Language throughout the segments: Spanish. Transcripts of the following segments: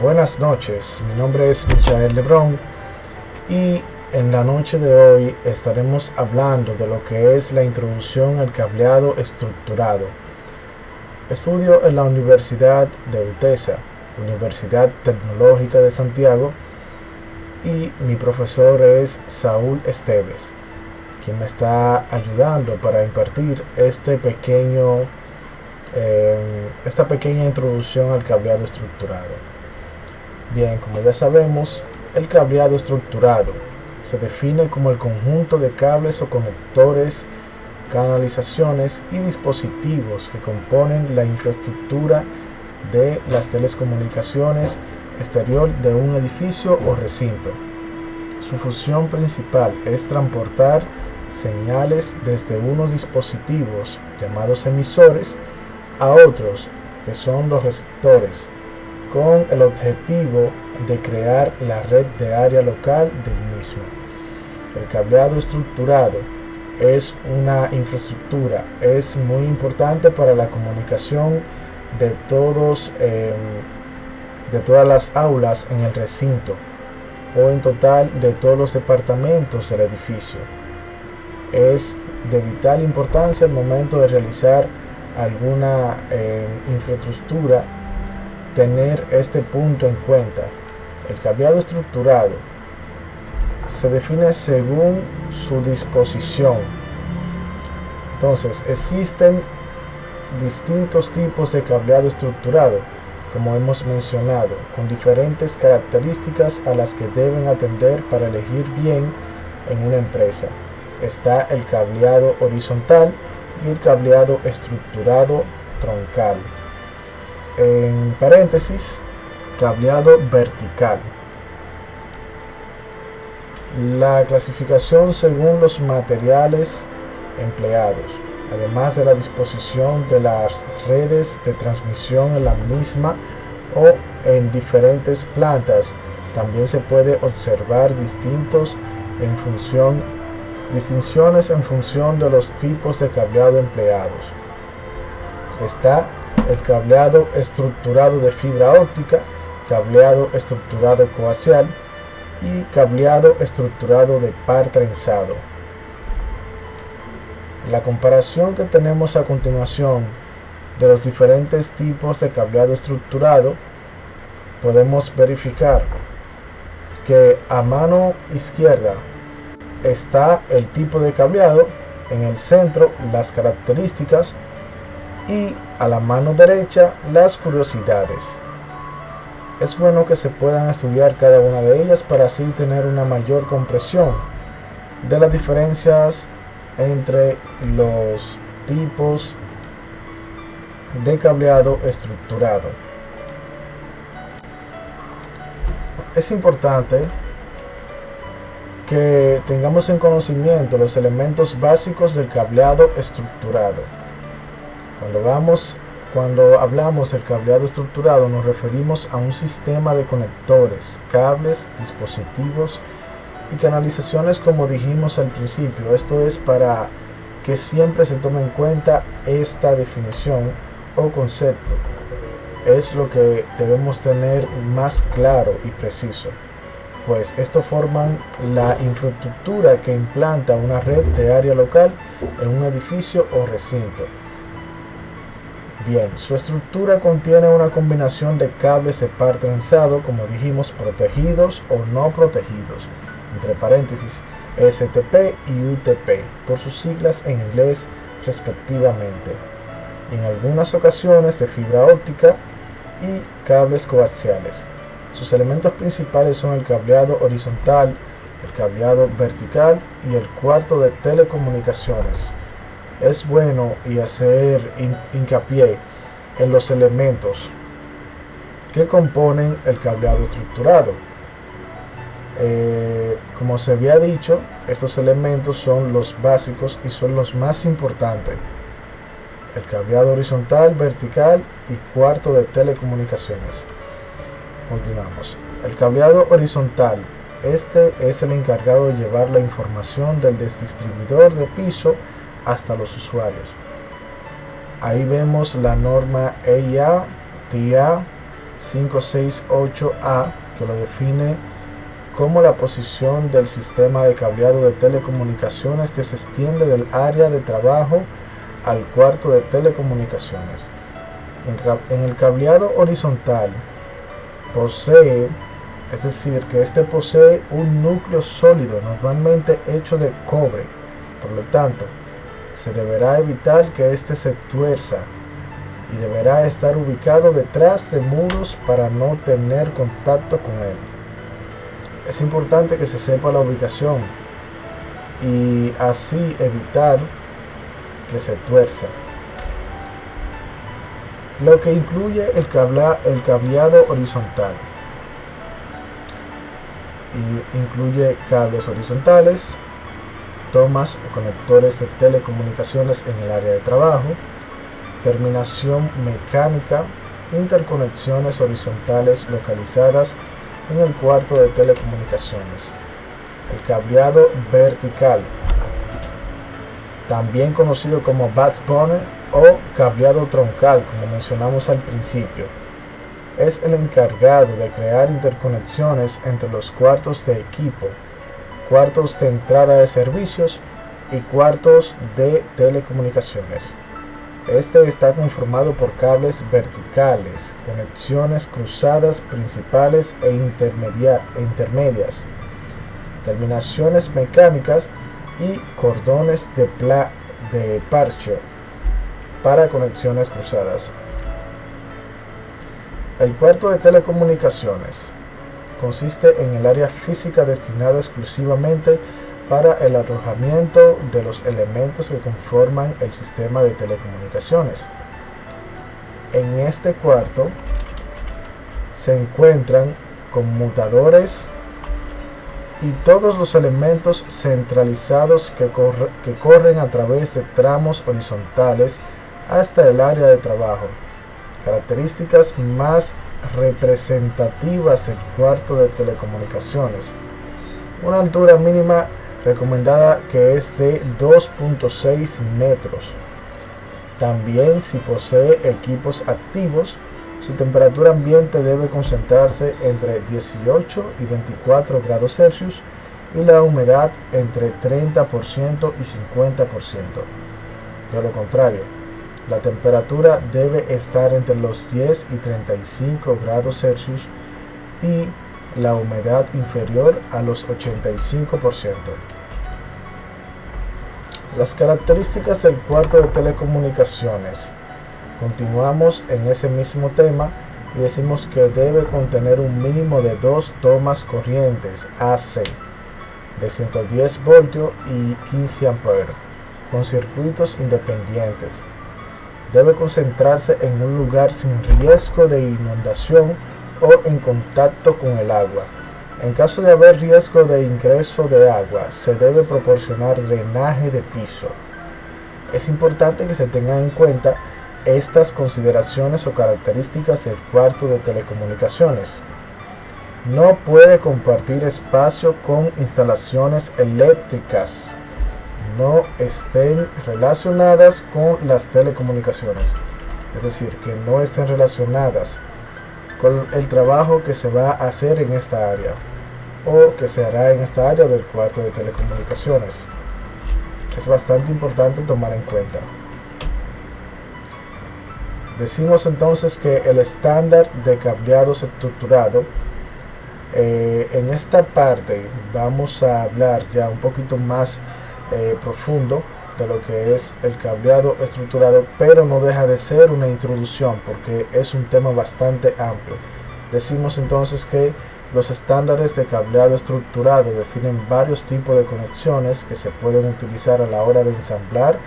Buenas noches, mi nombre es Michael Lebrón y en la noche de hoy estaremos hablando de lo que es la introducción al cableado estructurado. Estudio en la Universidad de UTESA, Universidad Tecnológica de Santiago, y mi profesor es Saúl Esteves, quien me está ayudando para impartir esta pequeña introducción al cableado estructurado. Bien, como ya sabemos, el cableado estructurado se define como el conjunto de cables o conectores, canalizaciones y dispositivos que componen la infraestructura de las telecomunicaciones exterior de un edificio o recinto. Su función principal es transportar señales desde unos dispositivos llamados emisores a otros, que son los receptores, con el objetivo de crear la red de área local del mismo. El cableado estructurado es una infraestructura, es muy importante para la comunicación de todas las aulas en el recinto o en total de todos los departamentos del edificio. Es de vital importancia al momento de realizar alguna infraestructura tener este punto en cuenta. El cableado estructurado se define según su disposición. Entonces, existen distintos tipos de cableado estructurado, como hemos mencionado, con diferentes características a las que deben atender para elegir bien en una empresa. Está el cableado horizontal y el cableado estructurado troncal. En paréntesis, cableado vertical. La clasificación según los materiales empleados, además de la disposición de las redes de transmisión en la misma o en diferentes plantas, también se puede observar distinciones en función de los tipos de cableado empleados. Está el cableado estructurado de fibra óptica, cableado estructurado coaxial y cableado estructurado de par trenzado. La comparación que tenemos a continuación de los diferentes tipos de cableado estructurado, podemos verificar que a mano izquierda está el tipo de cableado, en el centro las características y a la mano derecha las curiosidades. Es bueno que se puedan estudiar cada una de ellas para así tener una mayor comprensión de las diferencias entre los tipos de cableado estructurado. Es importante que tengamos en conocimiento los elementos básicos del cableado estructurado. Cuando hablamos del cableado estructurado, nos referimos a un sistema de conectores, cables, dispositivos y canalizaciones, como dijimos al principio. Esto es para que siempre se tome en cuenta esta definición o concepto. Es lo que debemos tener más claro y preciso, pues esto forman la infraestructura que implanta una red de área local en un edificio o recinto. Bien, su estructura contiene una combinación de cables de par trenzado, como dijimos, protegidos o no protegidos, entre paréntesis, STP y UTP, por sus siglas en inglés respectivamente. En algunas ocasiones de fibra óptica y cables coaxiales. Sus elementos principales son el cableado horizontal, el cableado vertical y el cuarto de telecomunicaciones. Es bueno y hacer hincapié en los elementos que componen el cableado estructurado. Como se había dicho, estos elementos son los básicos y son los más importantes: el cableado horizontal, vertical y cuarto de telecomunicaciones. Continuamos. El cableado horizontal, este es el encargado de llevar la información del distribuidor de piso hasta los usuarios. Ahí vemos la norma EIA, TIA 568A, que lo define como la posición del sistema de cableado de telecomunicaciones que se extiende del área de trabajo al cuarto de telecomunicaciones. En el cableado horizontal posee, es decir, que este posee un núcleo sólido normalmente hecho de cobre. Por lo tanto, se deberá evitar que éste se tuerza y deberá estar ubicado detrás de muros para no tener contacto con él. Es importante que se sepa la ubicación y así evitar que se tuerza. Lo que incluye el cableado horizontal. Y incluye cables horizontales, tomas o conectores de telecomunicaciones en el área de trabajo, terminación mecánica, interconexiones horizontales localizadas en el cuarto de telecomunicaciones. El cableado vertical, también conocido como backbone o cableado troncal, como mencionamos al principio, es el encargado de crear interconexiones entre los cuartos de equipo, cuartos de entrada de servicios y cuartos de telecomunicaciones. Este está conformado por cables verticales, conexiones cruzadas principales e intermedias, terminaciones mecánicas y cordones de parche para conexiones cruzadas. El cuarto de telecomunicaciones consiste en el área física destinada exclusivamente para el alojamiento de los elementos que conforman el sistema de telecomunicaciones. En este cuarto se encuentran conmutadores y todos los elementos centralizados que corren a través de tramos horizontales hasta el área de trabajo. Características más representativas del cuarto de telecomunicaciones: una altura mínima recomendada que es de 2.6 metros. También, si posee equipos activos, su temperatura ambiente debe concentrarse entre 18 y 24 grados Celsius y la humedad entre 30% y 50%. De lo contrario, la temperatura debe estar entre los 10 y 35 grados Celsius y la humedad inferior a los 85%. Las características del cuarto de telecomunicaciones. Continuamos en ese mismo tema y decimos que debe contener un mínimo de 2 tomas corrientes AC de 110 voltios y 15 amperes con circuitos independientes. Debe concentrarse en un lugar sin riesgo de inundación o en contacto con el agua. En caso de haber riesgo de ingreso de agua, se debe proporcionar drenaje de piso. Es importante que se tengan en cuenta estas consideraciones o características del cuarto de telecomunicaciones. No puede compartir espacio con instalaciones eléctricas no estén relacionadas con las telecomunicaciones, es decir, que no estén relacionadas con el trabajo que se va a hacer en esta área o que se hará en esta área del cuarto de telecomunicaciones. Es bastante importante tomar en cuenta. Decimos entonces que el estándar de cableado estructurado, en esta parte vamos a hablar ya un poquito más profundo de lo que es el cableado estructurado, pero no deja de ser una introducción porque es un tema bastante amplio. Decimos entonces que los estándares de cableado estructurado definen varios tipos de conexiones que se pueden utilizar a la hora de ensamblar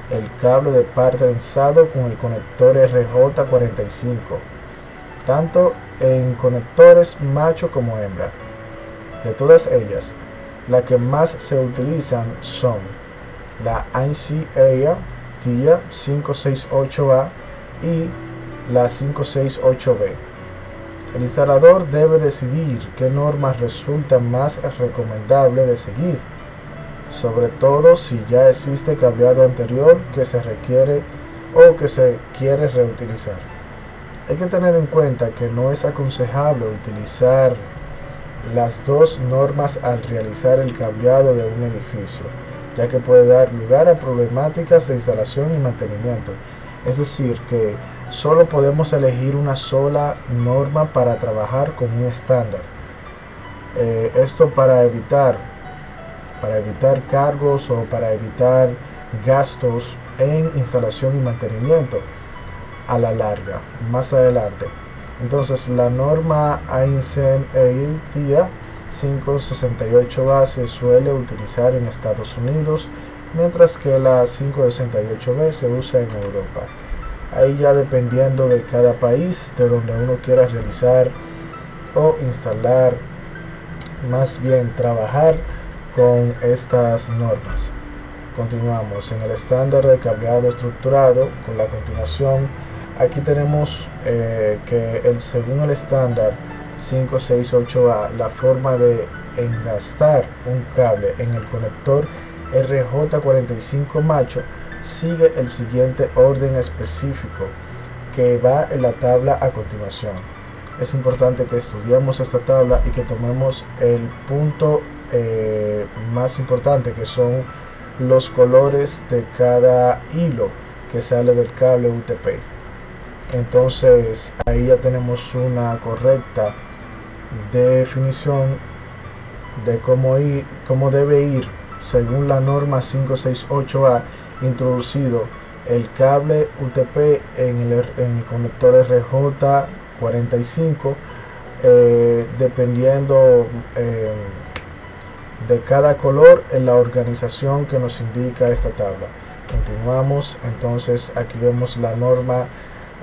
el cable de par trenzado con el conector RJ45, tanto en conectores macho como hembra. De todas ellas, las que más se utilizan son la ICEA TIA 568A y la 568B. El instalador debe decidir qué normas resulta más recomendable de seguir, sobre todo si ya existe cableado anterior que se requiere o que se quiere reutilizar. Hay que tener en cuenta que no es aconsejable utilizar las dos normas al realizar el cableado de un edificio, ya que puede dar lugar a problemáticas de instalación y mantenimiento. Es decir, que solo podemos elegir una sola norma para trabajar con un estándar. Esto para evitar cargos o para evitar gastos en instalación y mantenimiento a la larga, más adelante. Entonces la norma AINCEN EITIA 568A se suele utilizar en Estados Unidos, mientras que la 568B se usa en Europa. Ahí ya dependiendo de cada país, de donde uno quiera realizar o instalar, más bien trabajar con estas normas. Continuamos en el estándar de cableado estructurado. Con la continuación, aquí tenemos que según el estándar 568A, la forma de engastar un cable en el conector RJ45 macho sigue el siguiente orden específico que va en la tabla a continuación. Es importante que estudiemos esta tabla y que tomemos el punto más importante, que son los colores de cada hilo que sale del cable UTP. Entonces ahí ya tenemos una correcta definición de cómo debe ir según la norma 568A introducido el cable UTP en el conector RJ45, dependiendo de cada color en la organización que nos indica esta tabla. Continuamos, entonces aquí vemos la norma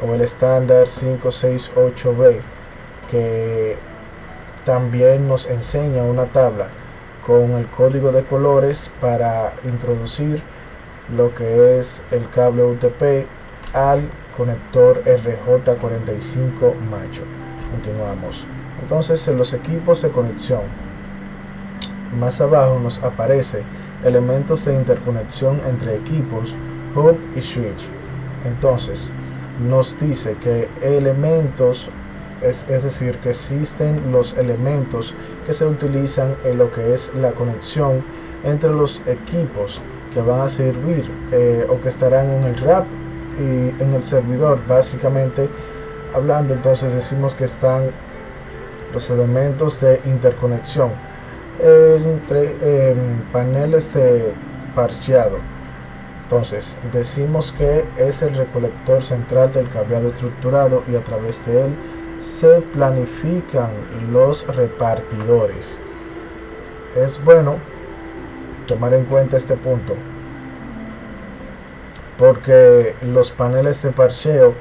o el estándar 568B, que también nos enseña una tabla con el código de colores para introducir lo que es el cable UTP al conector RJ45 macho. Continuamos. Entonces, en los equipos de conexión, más abajo nos aparece elementos de interconexión entre equipos, hub y switch. Entonces, nos dice que elementos, es decir, que existen los elementos que se utilizan en lo que es la conexión entre los equipos que van a servir o que estarán en el RAP y en el servidor. Básicamente hablando, entonces decimos que están los elementos de interconexión entre paneles de parcheado. Entonces decimos que es el recolector central del cableado estructurado y a través de él se planifican los repartidores. Es bueno tomar en cuenta este punto porque los paneles de parcheo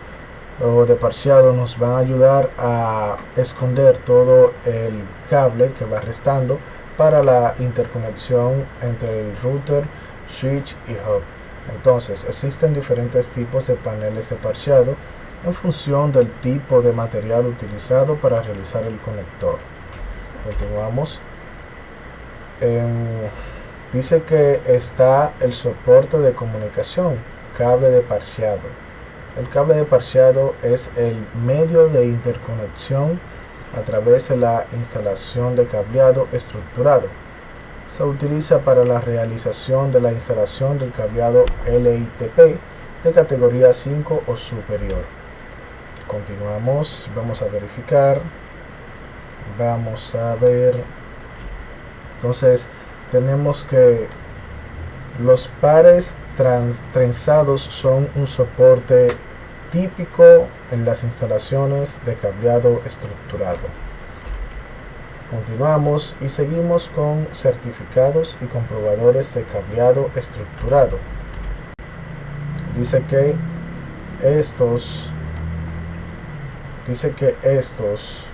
o de parcheado nos van a ayudar a esconder todo el cable que va restando para la interconexión entre el router, switch y hub. Entonces existen diferentes tipos de paneles de parcheado en función del tipo de material utilizado para realizar el conector. Continuamos. Dice que está el soporte de comunicación, cable de parcheado. El cable de parcheado es el medio de interconexión a través de la instalación de cableado estructurado. Se utiliza para la realización de la instalación del cableado LITP de categoría 5 o superior. Continuamos, vamos a verificar, vamos a ver. Entonces tenemos que los pares trenzados son un soporte típico en las instalaciones de cableado estructurado. Continuamos y seguimos con certificados y comprobadores de cableado estructurado. Dice que estos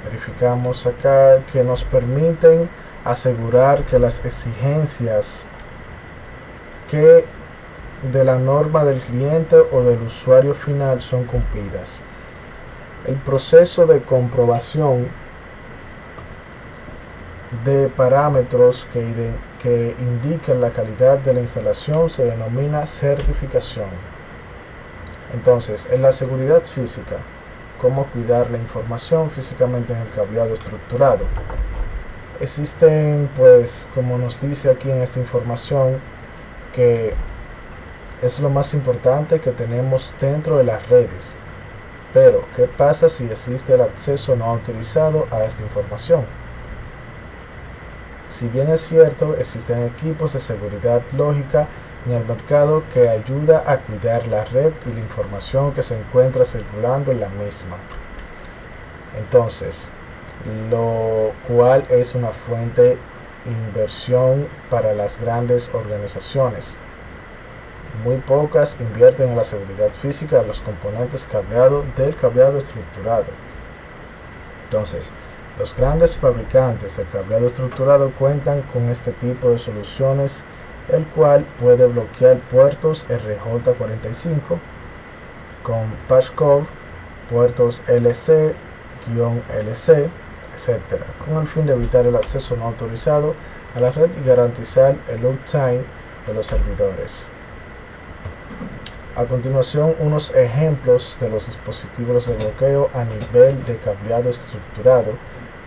verificamos acá que nos permiten asegurar que las exigencias que de la norma del cliente o del usuario final son cumplidas. El proceso de comprobación de parámetros que indican la calidad de la instalación se denomina certificación. Entonces, en la seguridad física, cómo cuidar la información físicamente en el cableado estructurado. Existen, pues, como nos dice aquí en esta información, que es lo más importante que tenemos dentro de las redes. Pero, ¿qué pasa si existe el acceso no autorizado a esta información? Si bien es cierto, existen equipos de seguridad lógica en el mercado que ayuda a cuidar la red y la información que se encuentra circulando en la misma. Entonces, lo cual es una fuente de inversión para las grandes organizaciones. Muy pocas invierten en la seguridad física de los componentes del cableado estructurado. Entonces, los grandes fabricantes de cableado estructurado cuentan con este tipo de soluciones, el cual puede bloquear puertos RJ45 con patchcode, puertos LC-LC, etc., con el fin de evitar el acceso no autorizado a la red y garantizar el uptime de los servidores. A continuación, unos ejemplos de los dispositivos de bloqueo a nivel de cableado estructurado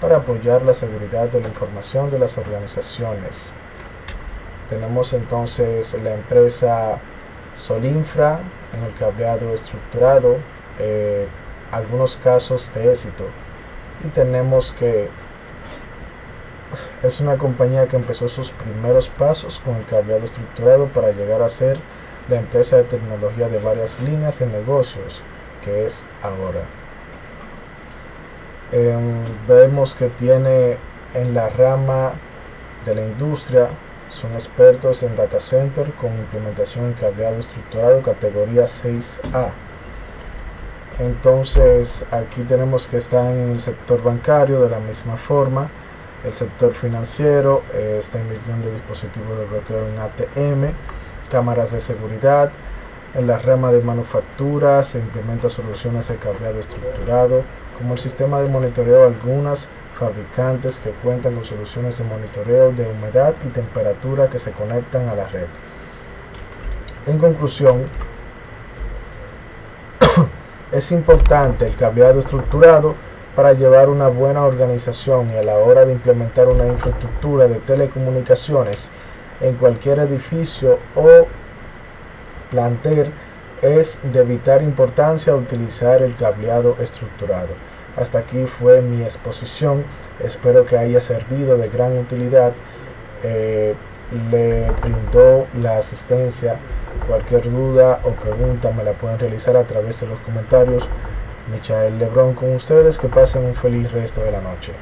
para apoyar la seguridad de la información de las organizaciones. Tenemos entonces la empresa Solinfra en el cableado estructurado, algunos casos de éxito. Y tenemos que es una compañía que empezó sus primeros pasos con el cableado estructurado para llegar a ser la empresa de tecnología de varias líneas de negocios que es ahora. Vemos que tiene en la rama de la industria, son expertos en data center con implementación en cableado estructurado categoría 6A. Entonces aquí tenemos que están en el sector bancario de la misma forma, el sector financiero está invirtiendo en dispositivos de bloqueo en ATM, cámaras de seguridad. En la rama de manufactura se implementa soluciones de cableado estructurado, como el sistema de monitoreo de algunas fabricantes que cuentan con soluciones de monitoreo de humedad y temperatura que se conectan a la red. En conclusión, es importante el cableado estructurado para llevar una buena organización y a la hora de implementar una infraestructura de telecomunicaciones en cualquier edificio o plantel es de vital importancia utilizar el cableado estructurado. Hasta aquí fue mi exposición, espero que haya servido de gran utilidad. Le brindó la asistencia. Cualquier duda o pregunta me la pueden realizar a través de los comentarios. Michael Lebrón con ustedes, que pasen un feliz resto de la noche.